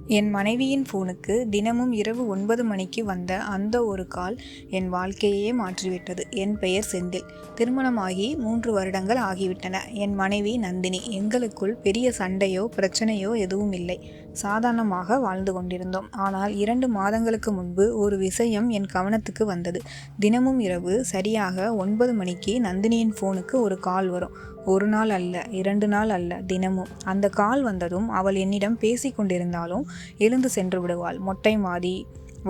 என் மனைவியின் ஃபோனுக்கு தினமும் இரவு 9 மணிக்கு வந்த அந்த ஒரு கால் என் வாழ்க்கையே மாற்றிவிட்டது. என் பெயர் செந்தில். திருமணமாகி 3 வருடங்கள் ஆகிவிட்டன. என் மனைவி நந்தினி. எங்களுக்குள் பெரிய சண்டையோ பிரச்சனையோ எதுவும் இல்லை. சாதாரணமாக வாழ்ந்து கொண்டிருந்தோம். ஆனால் 2 மாதங்களுக்கு முன்பு ஒரு விஷயம் என் கவனத்துக்கு வந்தது. தினமும் இரவு சரியாக 9 மணிக்கு நந்தினியின் ஃபோனுக்கு ஒரு கால் வரும். 1 நாள் அல்ல, 2 நாள் அல்ல, தினமும். அந்த கால் வந்ததும் அவள் என்னிடம் பேசி கொண்டிருந்தாலும் எழுந்து சென்று விடுவாள். மொட்டை மாடி,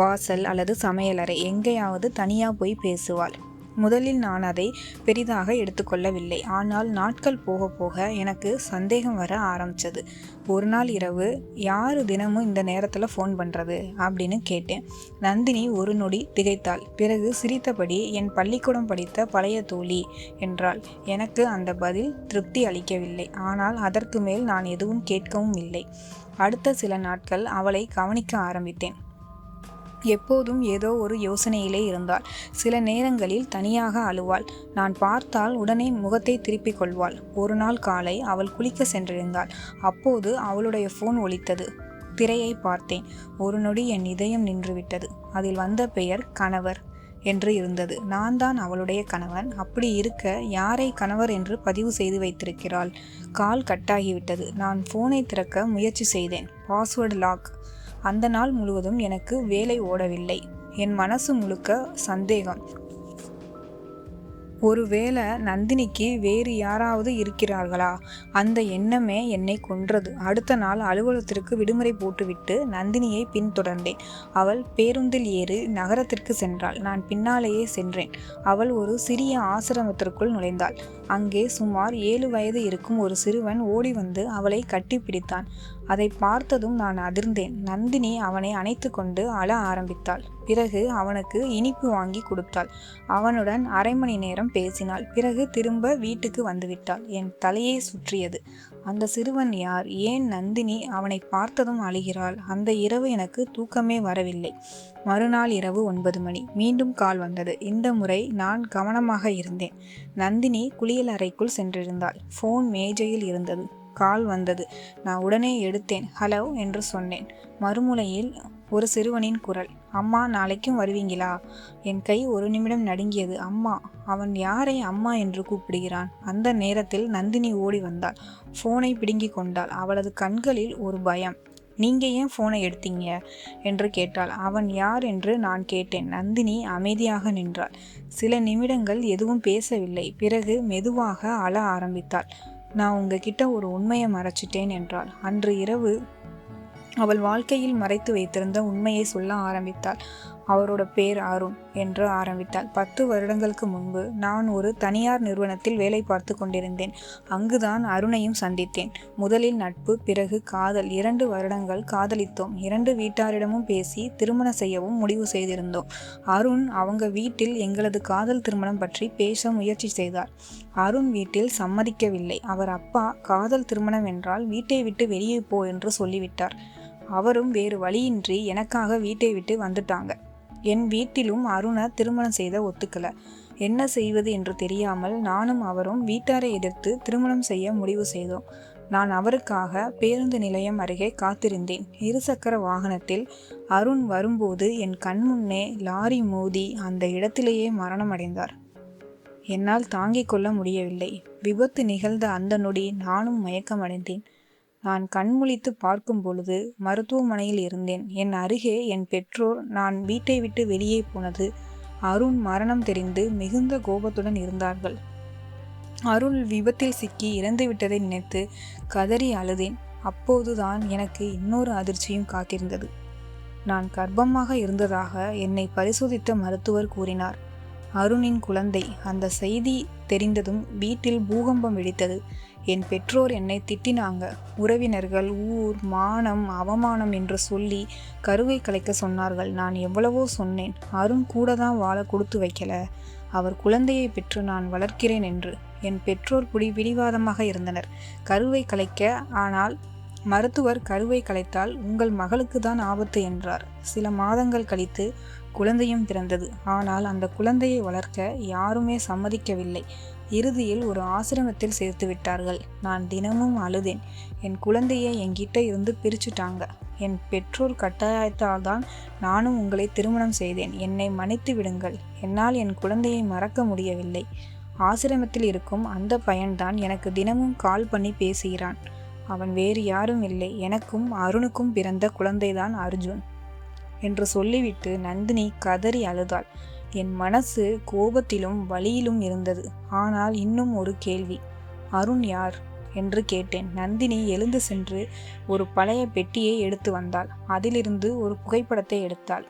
வாசல் அல்லது சமையலறை எங்கேயாவது தனியா போய் பேசுவாள். முதலில் நான் அதை பெரிதாக எடுத்துக்கொள்ளவில்லை. ஆனால் நாட்கள் போக போக எனக்கு சந்தேகம் வர ஆரம்பிச்சது. ஒரு நாள் இரவு, யாரு தினமும் இந்த நேரத்தில் ஃபோன் பண்ணுறது அப்படின்னு கேட்டேன். நந்தினி ஒரு நொடி திகைத்தாள். பிறகு சிரித்தபடி, என் பள்ளிக்கூடம் படித்த பழைய தோழி என்றாள். எனக்கு அந்த பதில் திருப்தி அளிக்கவில்லை. ஆனால் அதற்கு மேல் நான் எதுவும் கேட்கவும் இல்லை. அடுத்த சில நாட்கள் அவளை கவனிக்க ஆரம்பித்தேன். எப்போதும் ஏதோ ஒரு யோசனையிலே இருந்தாள். சில நேரங்களில் தனியாக அழுவாள். நான் பார்த்தால் உடனே முகத்தை திருப்பிக் கொள்வாள். ஒரு நாள் காலை அவள் குளிக்க சென்றிருந்தாள். அப்போது அவளுடைய ஃபோன் ஒலித்தது. திரையை பார்த்தேன். ஒரு நொடி என் இதயம் நின்றுவிட்டது. அதில் வந்த பெயர் கணவர் என்று இருந்தது. நான் தான் அவளுடைய கணவன். அப்படி இருக்க யாரை கணவர் என்று பதிவு செய்து வைத்திருக்கிறாள்? கால் கட்டாகிவிட்டது. நான் ஃபோனை திறக்க முயற்சி செய்தேன். Password lock. அந்த நாள் முழுவதும் எனக்கு வேலை ஓடவில்லை. என் மனசு முழுக்க சந்தேகம். ஒருவேளை நந்தினிக்கு வேறு யாராவது இருக்கிறார்களா? அந்த எண்ணமே என்னை கொன்றது. அடுத்த நாள் அலுவலகத்திற்கு விடுமுறை போட்டுவிட்டு நந்தினியை பின்தொடர்ந்தேன். அவள் பேருந்தில் ஏறி நகரத்திற்கு சென்றாள். நான் பின்னாலேயே சென்றேன். அவள் ஒரு சிறிய ஆசிரமத்திற்குள் நுழைந்தாள். அங்கே சுமார் 7 வயது இருக்கும் ஒரு சிறுவன் ஓடி வந்து அவளை கட்டிப்பிடித்தான். அதை பார்த்ததும் நான் அதிர்ந்தேன். நந்தினி அவனை அணைத்து கொண்டு அழ ஆரம்பித்தாள். பிறகு அவனுக்கு இனிப்பு வாங்கி கொடுத்தாள். அவனுடன் அரை மணி நேரம் பேசினாள். பிறகு திரும்ப வீட்டுக்கு வந்துவிட்டாள். என் தலையை சுற்றியது. அந்த சிறுவன் யார்? ஏன் நந்தினி அவனை பார்த்ததும் அழுகிறாள்? அந்த இரவு எனக்கு தூக்கமே வரவில்லை. மறுநாள் இரவு 9 மணி மீண்டும் கால் வந்தது. இந்த முறை நான் கவனமாக இருந்தேன். நந்தினி குளியல் அறைக்குள் சென்றிருந்தாள். ஃபோன் மேஜையில் இருந்தது. கால் வந்தது. நான் உடனே எடுத்தேன். ஹலோ என்று சொன்னேன். மறுமுனையில் ஒரு சிறுவனின் குரல். அம்மா, நாளைக்கும் வருவீங்களா? என் கை ஒரு நிமிடம் நடுங்கியது. அம்மா? அவன் யாரை அம்மா என்று கூப்பிடுகிறான்? அந்த நேரத்தில் நந்தினி ஓடி வந்தாள். ஃபோனை பிடுங்கி கொண்டாள். அவளது கண்களில் ஒரு பயம். நீங்க ஏன் ஃபோனை எடுத்தீங்க என்று கேட்டாள். அவன் யார் என்று நான் கேட்டேன். நந்தினி அமைதியாக நின்றாள். சில நிமிடங்கள் எதுவும் பேசவில்லை. பிறகு மெதுவாக அழ ஆரம்பித்தாள். நான் உங்ககிட்ட ஒரு உண்மையை மறைச்சிட்டேன் என்றாள். அன்று இரவு அவள் வாழ்க்கையில் மறைத்து வைத்திருந்த உண்மையை சொல்ல ஆரம்பித்தாள். அவரோட பேர் அருண் என்று ஆரம்பித்தாள். 10 வருடங்களுக்கு முன்பு நான் ஒரு தனியார் நிறுவனத்தில் வேலை பார்த்து கொண்டிருந்தேன். அங்குதான் அருணையும் சந்தித்தேன். முதலில் நட்பு, பிறகு காதல். 2 வருடங்கள் காதலித்தோம். 2 வீட்டாரிடமும் பேசி திருமணம் செய்யவும் முடிவு செய்திருந்தோம். அருண் அவங்க வீட்டில் எங்களது காதல் திருமணம் பற்றி பேச முயற்சி செய்தார். அருண் வீட்டில் சம்மதிக்கவில்லை. அவர் அப்பா காதல் திருமணம் என்றால் வீட்டை விட்டு வெளியே போ என்று சொல்லிவிட்டார். அவரும் வேறு வழியின்றி எனக்காக வீட்டை விட்டு வந்துட்டாங்க. என் வீட்டிலும் அருணை திருமணம் செய்த ஒத்துக்கல. என்ன செய்வது என்று தெரியாமல் நானும் அவரும் வீட்டாரை எதிர்த்து திருமணம் செய்ய முடிவு செய்தோம். நான் அவருக்காக பேருந்து நிலையம் அருகே காத்திருந்தேன். 2 சக்கர வாகனத்தில் அருண் வரும்போது என் கண்முன்னே லாரி மோதி அந்த இடத்திலேயே மரணமடைந்தார். என்னால் தாங்கிக் கொள்ள முடியவில்லை. விபத்து நிகழ்ந்த அந்த நொடி நானும் மயக்கமடைந்தேன். நான் கண்முழித்து பார்க்கும் பொழுது மருத்துவமனையில் இருந்தேன். என் அருகே என் பெற்றோர். நான் வீட்டை விட்டு வெளியே போனது அருண் மரணம் தெரிந்து மிகுந்த கோபத்துடன் இருந்தார்கள். அருண் விபத்தில் சிக்கி இறந்து விட்டதை நினைத்து கதறி அழுதேன். அப்போதுதான் எனக்கு இன்னொரு அதிர்ச்சியும் காத்திருந்தது. நான் கர்ப்பமாக இருந்ததாக என்னை பரிசோதித்த மருத்துவர் கூறினார். அருணின் குழந்தை. அந்த செய்தி தெரிந்ததும் வீட்டில் பூகம்பம் வெடித்தது. என் பெற்றோர் என்னை திட்டினாங்க. உறவினர்கள், ஊர், மானம், அவமானம் என்று சொல்லி கருவை கலைக்க சொன்னார்கள். நான் எவ்வளவோ சொன்னேன். அருண் கூட தான் வாழ கொடுத்து வைக்கல, அவர் குழந்தையை பெற்று நான் வளர்க்கிறேன் என்று. என் பெற்றோர் பிடிவாதமாக இருந்தனர் கருவை கலைக்க. ஆனால் மருத்துவர் கருவை கலைத்தால் உங்கள் மகளுக்கு தான் ஆபத்து என்றார். சில மாதங்கள் கழித்து குழந்தையும் பிறந்தது. ஆனால் அந்த குழந்தையை வளர்க்க யாருமே சம்மதிக்கவில்லை. இறுதியில் ஒரு ஆசிரமத்தில் சேர்த்து விட்டார்கள். நான் தினமும் அழுதேன். என் குழந்தையை என்கிட்ட இருந்து பிரிச்சுட்டாங்க. என் பெற்றோர் கட்டாயத்தால் தான் நானும் உங்களை திருமணம் செய்தேன். என்னை மன்னித்து விடுங்கள். என்னால் என் குழந்தையை மறக்க முடியவில்லை. ஆசிரமத்தில் இருக்கும் அந்த பையன்தான் எனக்கு தினமும் கால் பண்ணி பேசுகிறான். அவன் வேறு யாரும் இல்லை. எனக்கும் அருணுக்கும் பிறந்த குழந்தைதான் அர்ஜுன் என்று சொல்லிவிட்டு நந்தினி கதறி அழுதாள். என் மனசு கோபத்திலும் வலியிலும் இருந்தது. ஆனால் இன்னும் ஒரு கேள்வி, அருண் யார் என்று கேட்டேன். நந்தினி எழுந்து சென்று ஒரு பழைய பெட்டியை எடுத்து வந்தாள். அதிலிருந்து ஒரு புகைப்படத்தை எடுத்தாள்.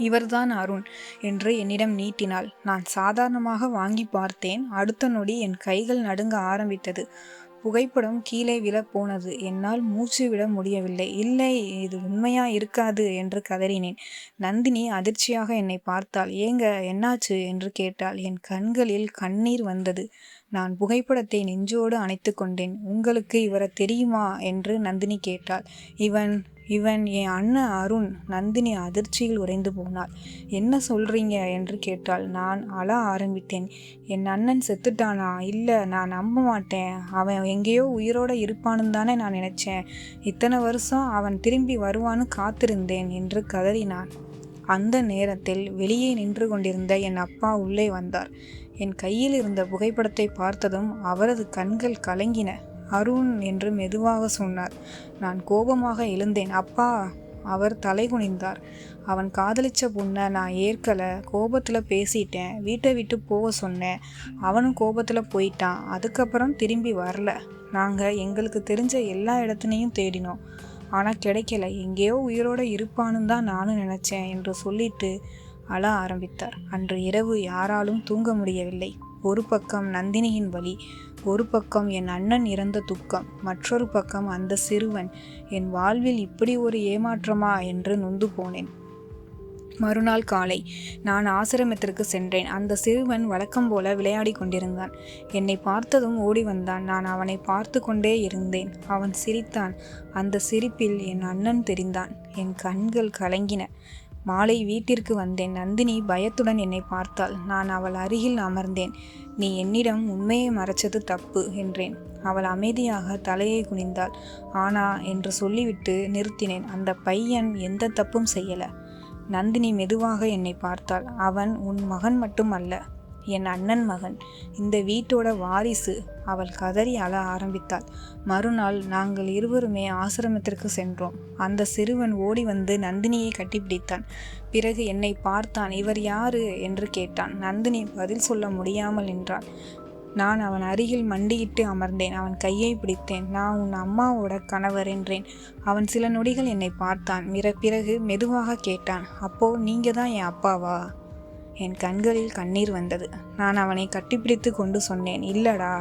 இவர்தான் அருண் என்று என்னிடம் நீட்டினாள். நான் சாதாரணமாக வாங்கி பார்த்தேன். அடுத்த நொடி என் கைகள் நடுங்க ஆரம்பித்தது. புகைப்படம் கீழே விழ போனது. என்னால் மூச்சு விட முடியவில்லை. இல்லை, இது உண்மையா இருக்காது என்று கதறினேன். நந்தினி அதிர்ச்சியாக என்னை பார்த்தாள். ஏங்க, என்னாச்சு என்று கேட்டாள். என் கண்களில் கண்ணீர் வந்தது. நான் புகைப்படத்தை நெஞ்சோடு அணைத்து கொண்டேன். உங்களுக்கு இவரை தெரியுமா என்று நந்தினி கேட்டாள். இவன் இவன் என் அண்ணன் அருண். நந்தினி அதிர்ச்சியில் உறைந்து போனாள். என்ன சொல்றீங்க என்று கேட்டாள். நான் அழ ஆரம்பித்தேன். என் அண்ணன் செத்துட்டானா? இல்லை, நான் நம்ப மாட்டேன். அவன் எங்கேயோ உயிரோடு இருப்பான்னு தானே நான் நினைச்சேன். இத்தனை வருஷம் அவன் திரும்பி வருவான்னு காத்திருந்தேன் என்று கதறினான். அந்த நேரத்தில் வெளியே நின்று கொண்டிருந்த என் அப்பா உள்ளே வந்தார். என் கையில் இருந்த புகைப்படத்தை பார்த்ததும் அவரது கண்கள் கலங்கின. அருண் என்று மெதுவாக சொன்னார். நான் கோபமாக எழுந்தேன். அப்பா! அவர் தலை குனிந்தார். அவன் காதலிச்ச பொண்ணை நான் ஏற்கலை. கோபத்தில் பேசிட்டேன். வீட்டை விட்டு போக சொன்னேன். அவனும் கோபத்தில் போயிட்டான். அதுக்கப்புறம் திரும்பி வரல. நாங்கள் எங்களுக்கு தெரிஞ்ச எல்லா இடத்துலையும் தேடினோம். ஆனால் கிடைக்கல. எங்கேயோ உயிரோடு இருப்பான்னு தான் நானும் நினச்சேன் என்று சொல்லிட்டு அழ ஆரம்பித்தார். அன்று இரவு யாராலும் தூங்க முடியவில்லை. ஒரு பக்கம் நந்தினியின் வலி, ஒரு பக்கம் என் அண்ணன் இறந்த துக்கம், மற்றொரு பக்கம் அந்த சிறுவன். என் வாழ்வில் இப்படி ஒரு ஏமாற்றமா என்று நொந்து போனேன். மறுநாள் காலை நான் ஆசிரமத்திற்கு சென்றேன். அந்த சிறுவன் வழக்கம் போல விளையாடி கொண்டிருந்தான். என்னை பார்த்ததும் ஓடி வந்தான். நான் அவனை பார்த்து கொண்டே இருந்தேன். அவன் சிரித்தான். அந்த சிரிப்பில் என் அண்ணன் தெரிந்தான். என் கண்கள் கலங்கின. மாலை வீட்டிற்கு வந்தேன். நந்தினி பயத்துடன் என்னை பார்த்தாள். நான் அவள் அருகில் அமர்ந்தேன். நீ என்னிடம் உண்மையை மறைச்சது தப்பு என்றேன். அவள் அமைதியாக தலையை குனிந்தாள். ஆனா என்று சொல்லிவிட்டு நிறுத்தினேன். அந்த பையன் எந்த தப்பும் செய்யல. நந்தினி மெதுவாக என்னை பார்த்தாள். அவன் உன் மகன் மட்டும் அல்ல, என் அண்ணன் மகன், இந்த வீட்டோட வாரிசு. அவள் கதறி அழ ஆரம்பித்தாள். மறுநாள் நாங்கள் இருவருமே ஆசிரமத்திற்கு சென்றோம். அந்த சிறுவன் ஓடி வந்து நந்தினியை கட்டிப்பிடித்தான். பிறகு என்னை பார்த்தான். இவர் யாரு என்று கேட்டான். நந்தினி பதில் சொல்ல முடியாமல் நின்றாள். நான் அவன் அருகில் மண்டியிட்டு அமர்ந்தேன். அவன் கையை பிடித்தேன். நான் உன் அம்மாவோட கணவர் என்றேன். அவன் சில நொடிகள் என்னை பார்த்தான். பிறகு மெதுவாக கேட்டான், அப்போ நீங்க தான் என் அப்பாவா? என் கண்களில் கண்ணீர் வந்தது. நான் அவனை கட்டிப்பிடித்து கொண்டு சொன்னேன், இல்லடா,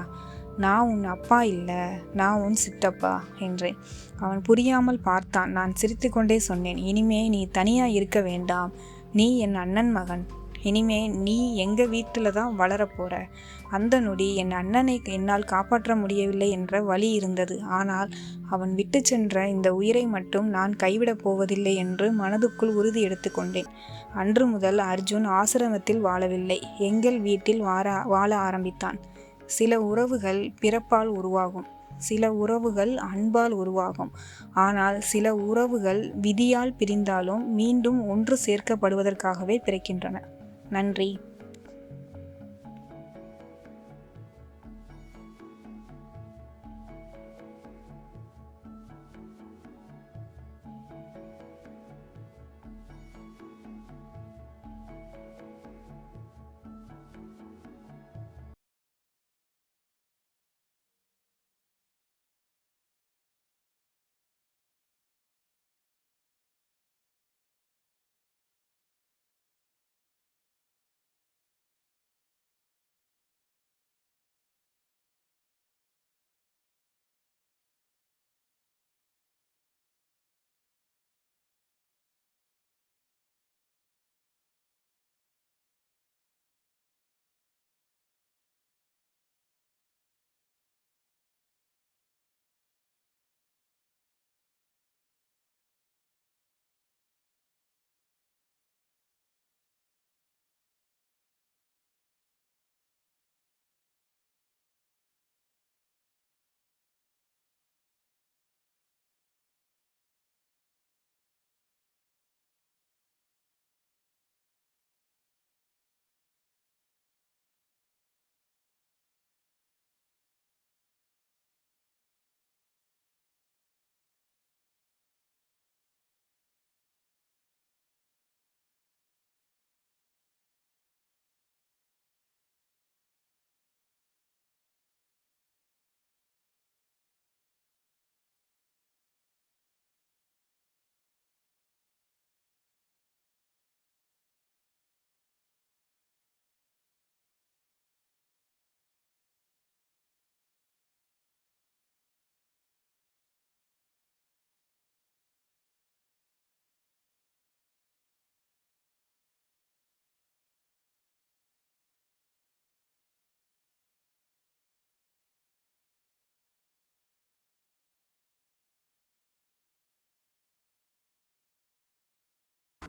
நான் உன் அப்பா இல்லை, நான் உன் சித்தப்பா என்றேன். அவன் புரியாமல் பார்த்தான். நான் சிரித்து கொண்டே சொன்னேன், இனிமே நீ தனியாக இருக்க வேண்டாம். நீ என் அண்ணன் மகன். இனிமே நீ எங்கள் வீட்டில் தான் வளரப்போற. அந்த நொடி என் அண்ணனை என்னால் காப்பாற்ற முடியவில்லை என்ற வலி இருந்தது. ஆனால் அவன் விட்டு சென்ற இந்த உயிரை மட்டும் நான் கைவிடப் போவதில்லை என்று மனதுக்குள் உறுதி எடுத்துக்கொண்டேன். அன்று முதல் அர்ஜுன் ஆசிரமத்தில் வாழவில்லை, எங்கள் வீட்டில் வாழ ஆரம்பித்தான். சில உறவுகள் பிறப்பால் உருவாகும், சில உறவுகள் அன்பால் உருவாகும். ஆனால் சில உறவுகள் விதியால் பிரிந்தாலும் மீண்டும் ஒன்று சேர்க்கப்படுவதற்காகவே பிறக்கின்றன. நன்றி.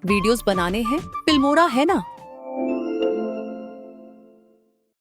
वीडियोस बनाने हैं, फिल्मोरा है ना।